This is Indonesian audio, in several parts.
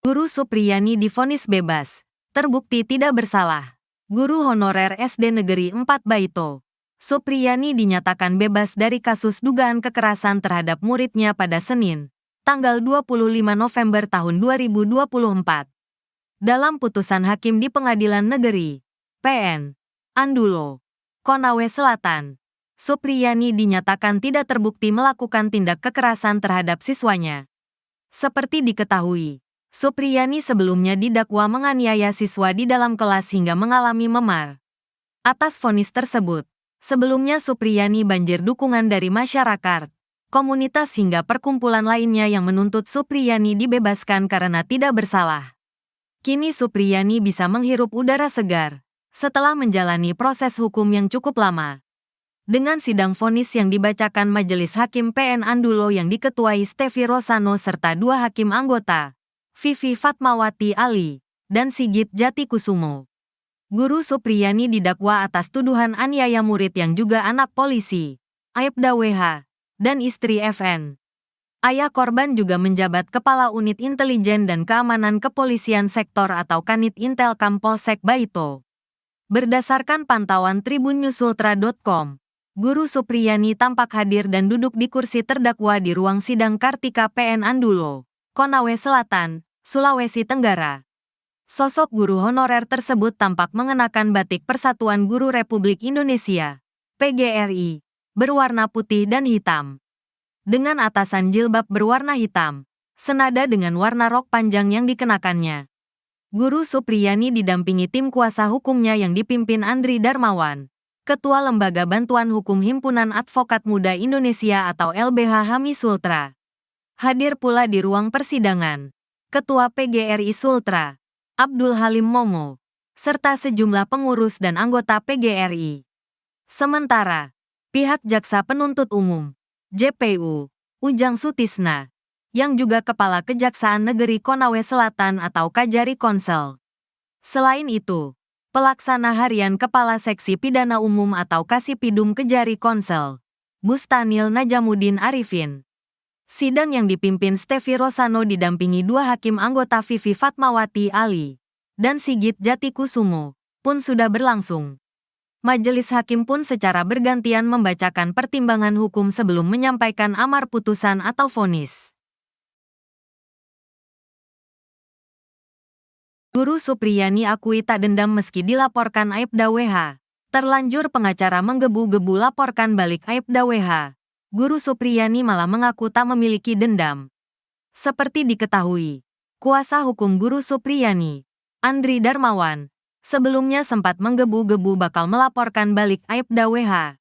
Guru Supriyani divonis bebas, terbukti tidak bersalah. Guru honorer SD Negeri 4 Baito, Supriyani dinyatakan bebas dari kasus dugaan kekerasan terhadap muridnya pada Senin, tanggal 25 November tahun 2024. Dalam putusan hakim di Pengadilan Negeri PN Andulo, Konawe Selatan, Supriyani dinyatakan tidak terbukti melakukan tindak kekerasan terhadap siswanya. Seperti diketahui, Supriyani sebelumnya didakwa menganiaya siswa di dalam kelas hingga mengalami memar. Atas vonis tersebut, sebelumnya Supriyani banjir dukungan dari masyarakat, komunitas hingga perkumpulan lainnya yang menuntut Supriyani dibebaskan karena tidak bersalah. Kini Supriyani bisa menghirup udara segar setelah menjalani proses hukum yang cukup lama. Dengan sidang vonis yang dibacakan Majelis Hakim PN Andulo yang diketuai Stevi Rosano serta 2 hakim anggota, Vivi Fatmawati Ali dan Sigit Jatikusumo. Guru Supriyani didakwa atas tuduhan aniaya murid yang juga anak polisi, Aibda WH, dan istri FN. Ayah korban juga menjabat Kepala Unit Intelijen dan Keamanan Kepolisian Sektor atau Kanit Intelkam Polsek Baito. Berdasarkan pantauan tribunnews.ultra.com, Guru Supriyani tampak hadir dan duduk di kursi terdakwa di ruang sidang Kartika PN Andulo, Konawe Selatan, Sulawesi Tenggara. Sosok guru honorer tersebut tampak mengenakan batik Persatuan Guru Republik Indonesia, PGRI, berwarna putih dan hitam. Dengan atasan jilbab berwarna hitam, senada dengan warna rok panjang yang dikenakannya. Guru Supriyani didampingi tim kuasa hukumnya yang dipimpin Andri Darmawan, Ketua Lembaga Bantuan Hukum Himpunan Advokat Muda Indonesia atau LBH Hami Sultra. Hadir pula di ruang persidangan, Ketua PGRI Sultra, Abdul Halim Momo, serta sejumlah pengurus dan anggota PGRI. Sementara, pihak Jaksa Penuntut Umum, JPU, Ujang Sutisna, yang juga Kepala Kejaksaan Negeri Konawe Selatan atau Kajari Konsel. Selain itu, Pelaksana Harian Kepala Seksi Pidana Umum atau Kasipidum Kejari Konsel, Bustanil Najamuddin Arifin. Sidang yang dipimpin Stevi Rosano didampingi 2 hakim anggota Vivi Fatmawati Ali dan Sigit Jatikusumo pun sudah berlangsung. Majelis hakim pun secara bergantian membacakan pertimbangan hukum sebelum menyampaikan amar putusan atau vonis. Guru Supriyani akui tak dendam meski dilaporkan Aibda WH. Terlanjur pengacara menggebu-gebu laporkan balik Aibda WH. Guru Supriyani malah mengaku tak memiliki dendam. Seperti diketahui, kuasa hukum Guru Supriyani, Andri Darmawan, sebelumnya sempat menggebu-gebu bakal melaporkan balik Aibda WH.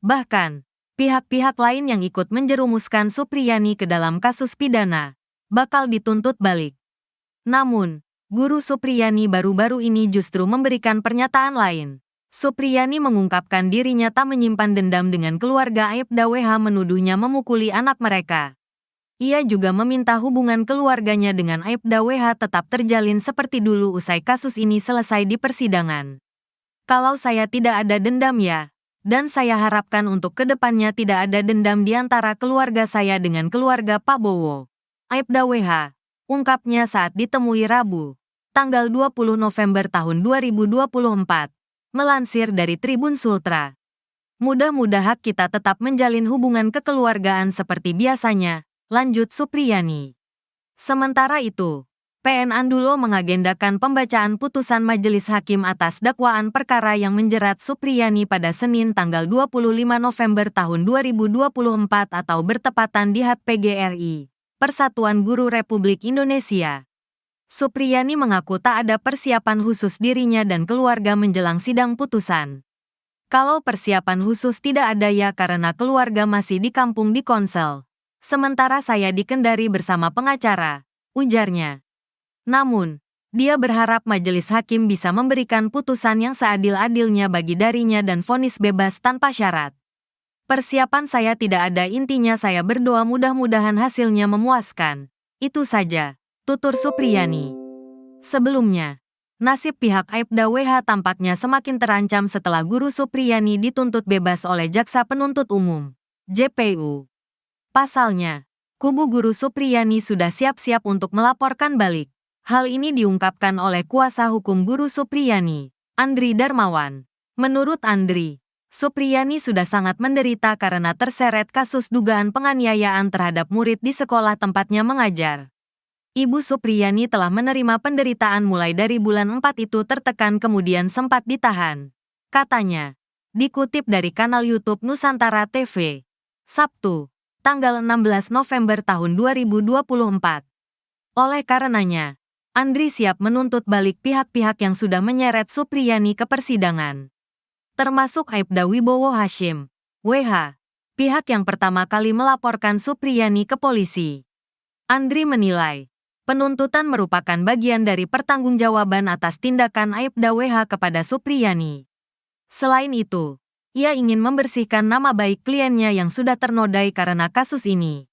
Bahkan, pihak-pihak lain yang ikut menjerumuskan Supriyani ke dalam kasus pidana bakal dituntut balik. Namun, Guru Supriyani baru-baru ini justru memberikan pernyataan lain. Supriyani mengungkapkan dirinya tak menyimpan dendam dengan keluarga Aibda WH menuduhnya memukuli anak mereka. Ia juga meminta hubungan keluarganya dengan Aibda WH tetap terjalin seperti dulu usai kasus ini selesai di persidangan. Kalau saya tidak ada dendam ya, dan saya harapkan untuk kedepannya tidak ada dendam di antara keluarga saya dengan keluarga Pak Bowo, Aibda WH, ungkapnya saat ditemui Rabu, tanggal 20 November tahun 2024, melansir dari Tribun Sultra. Mudah-mudahan kita tetap menjalin hubungan kekeluargaan seperti biasanya, lanjut Supriyani. Sementara itu, PN Andulo mengagendakan pembacaan putusan Majelis Hakim atas dakwaan perkara yang menjerat Supriyani pada Senin tanggal 25 November tahun 2024 atau bertepatan di HAT PGRI, Persatuan Guru Republik Indonesia. Supriyani mengaku tak ada persiapan khusus dirinya dan keluarga menjelang sidang putusan. Kalau persiapan khusus tidak ada ya karena keluarga masih di kampung di Konsel. Sementara saya di Kendari bersama pengacara, ujarnya. Namun, dia berharap majelis hakim bisa memberikan putusan yang seadil-adilnya bagi dirinya dan vonis bebas tanpa syarat. Persiapan saya tidak ada, intinya saya berdoa mudah-mudahan hasilnya memuaskan. Itu saja, tutur Supriyani. Sebelumnya, nasib pihak Aibda WH tampaknya semakin terancam setelah Guru Supriyani dituntut bebas oleh Jaksa Penuntut Umum, JPU. Pasalnya, kubu Guru Supriyani sudah siap-siap untuk melaporkan balik. Hal ini diungkapkan oleh kuasa hukum guru Supriyani, Andri Darmawan. Menurut Andri, Supriyani sudah sangat menderita karena terseret kasus dugaan penganiayaan terhadap murid di sekolah tempatnya mengajar. Ibu Supriyani telah menerima penderitaan mulai dari bulan 4 itu tertekan kemudian sempat ditahan. Katanya, dikutip dari kanal YouTube Nusantara TV, Sabtu, tanggal 16 November tahun 2024. Oleh karenanya, Andri siap menuntut balik pihak-pihak yang sudah menyeret Supriyani ke persidangan. Termasuk Aibda Wibowo Hashim, WH, pihak yang pertama kali melaporkan Supriyani ke polisi. Andri menilai, penuntutan merupakan bagian dari pertanggungjawaban atas tindakan Aibda WH kepada Supriyani. Selain itu, ia ingin membersihkan nama baik kliennya yang sudah ternodai karena kasus ini.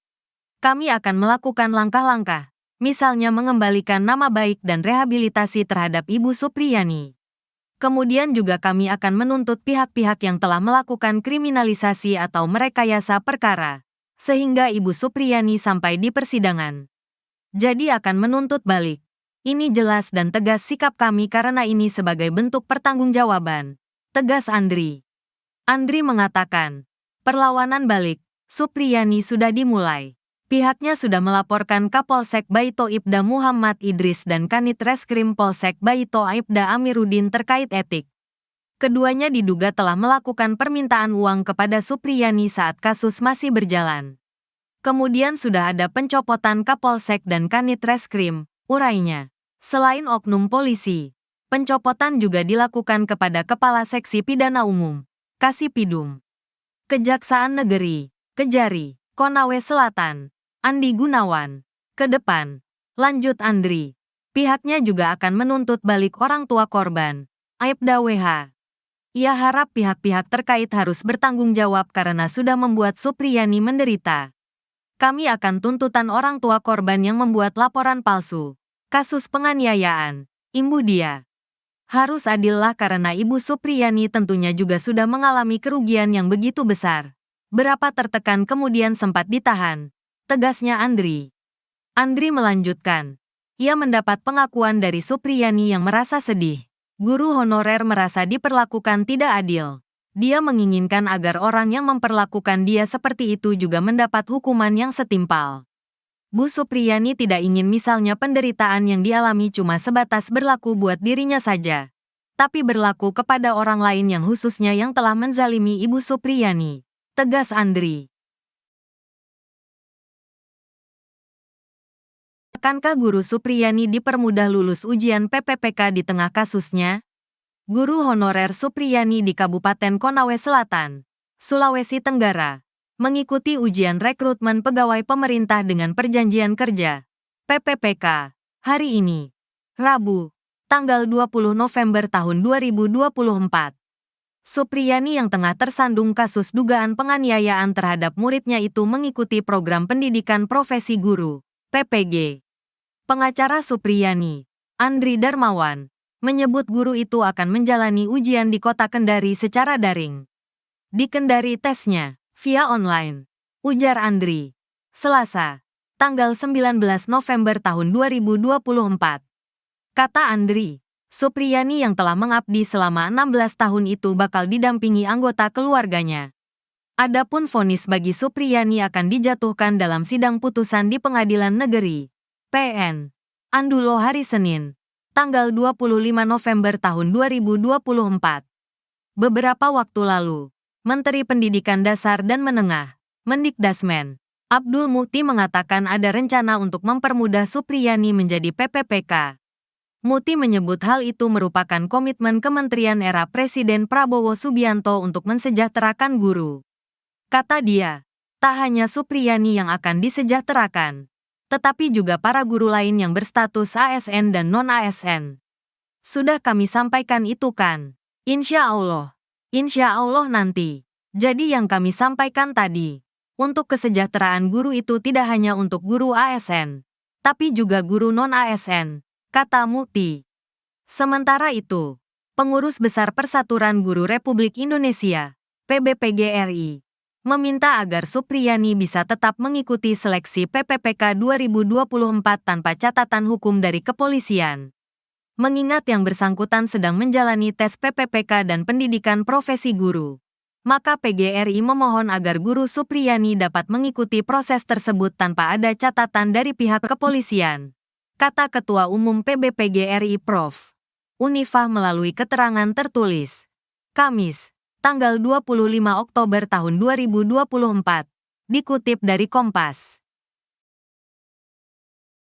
Kami akan melakukan langkah-langkah, misalnya mengembalikan nama baik dan rehabilitasi terhadap Ibu Supriyani. Kemudian juga kami akan menuntut pihak-pihak yang telah melakukan kriminalisasi atau merekayasa perkara, sehingga Ibu Supriyani sampai di persidangan. Jadi akan menuntut balik. Ini jelas dan tegas sikap kami karena ini sebagai bentuk pertanggungjawaban, tegas Andri. Andri mengatakan, perlawanan balik Supriyani sudah dimulai. Pihaknya sudah melaporkan Kapolsek Baito Ibda Muhammad Idris dan Kanit Reskrim Polsek Baito Aibda Amiruddin terkait etik. Keduanya diduga telah melakukan permintaan uang kepada Supriyani saat kasus masih berjalan. Kemudian sudah ada pencopotan Kapolsek dan Kanit Reskrim, urainya. Selain oknum polisi, pencopotan juga dilakukan kepada Kepala Seksi Pidana Umum, Kasipidum, Kejaksaan Negeri, Kejari, Konawe Selatan, Andi Gunawan. Ke depan, lanjut Andri, pihaknya juga akan menuntut balik orang tua korban, Aibda WH. Ia harap pihak-pihak terkait harus bertanggung jawab karena sudah membuat Supriyani menderita. Kami akan tuntutan orang tua korban yang membuat laporan palsu, kasus penganiayaan, imbu dia. Harus adillah karena Ibu Supriyani tentunya juga sudah mengalami kerugian yang begitu besar. Berapa tertekan kemudian sempat ditahan, tegasnya Andri. Andri melanjutkan, ia mendapat pengakuan dari Supriyani yang merasa sedih. Guru honorer merasa diperlakukan tidak adil. Dia menginginkan agar orang yang memperlakukan dia seperti itu juga mendapat hukuman yang setimpal. Bu Supriyani tidak ingin misalnya penderitaan yang dialami cuma sebatas berlaku buat dirinya saja, tapi berlaku kepada orang lain yang khususnya yang telah menzalimi Ibu Supriyani, tegas Andri. Akankah Guru Supriyani dipermudah lulus ujian PPPK di tengah kasusnya? Guru honorer Supriyani di Kabupaten Konawe Selatan, Sulawesi Tenggara, mengikuti ujian rekrutmen pegawai pemerintah dengan perjanjian kerja, PPPK, hari ini, Rabu, tanggal 20 November tahun 2024. Supriyani yang tengah tersandung kasus dugaan penganiayaan terhadap muridnya itu mengikuti program pendidikan profesi guru, PPG. Pengacara Supriyani, Andri Darmawan, menyebut guru itu akan menjalani ujian di Kota Kendari secara daring. Di Kendari tesnya, via online, ujar Andri. Selasa, tanggal 19 November tahun 2024. Kata Andri, Supriyani yang telah mengabdi selama 16 tahun itu bakal didampingi anggota keluarganya. Adapun vonis bagi Supriyani akan dijatuhkan dalam sidang putusan di Pengadilan Negeri PN Andulo hari Senin, tanggal 25 November tahun 2024. Beberapa waktu lalu, Menteri Pendidikan Dasar dan Menengah, Mendikdasmen, Abdul Muti mengatakan ada rencana untuk mempermudah Supriyani menjadi PPPK. Muti menyebut hal itu merupakan komitmen Kementerian era Presiden Prabowo Subianto untuk mensejahterakan guru. Kata dia, tak hanya Supriyani yang akan disejahterakan, tetapi juga para guru lain yang berstatus ASN dan non-ASN. Sudah kami sampaikan itu kan? Insya Allah nanti. Jadi yang kami sampaikan tadi, untuk kesejahteraan guru itu tidak hanya untuk guru ASN, tapi juga guru non-ASN, kata Muti. Sementara itu, Pengurus Besar Persaturan Guru Republik Indonesia, PBPGRI, meminta agar Supriyani bisa tetap mengikuti seleksi PPPK 2024 tanpa catatan hukum dari kepolisian. Mengingat yang bersangkutan sedang menjalani tes PPPK dan pendidikan profesi guru, maka PGRI memohon agar guru Supriyani dapat mengikuti proses tersebut tanpa ada catatan dari pihak kepolisian, kata Ketua Umum PBPGRI Prof. Unifah melalui keterangan tertulis. Kamis, tanggal 25 Oktober tahun 2024, dikutip dari Kompas.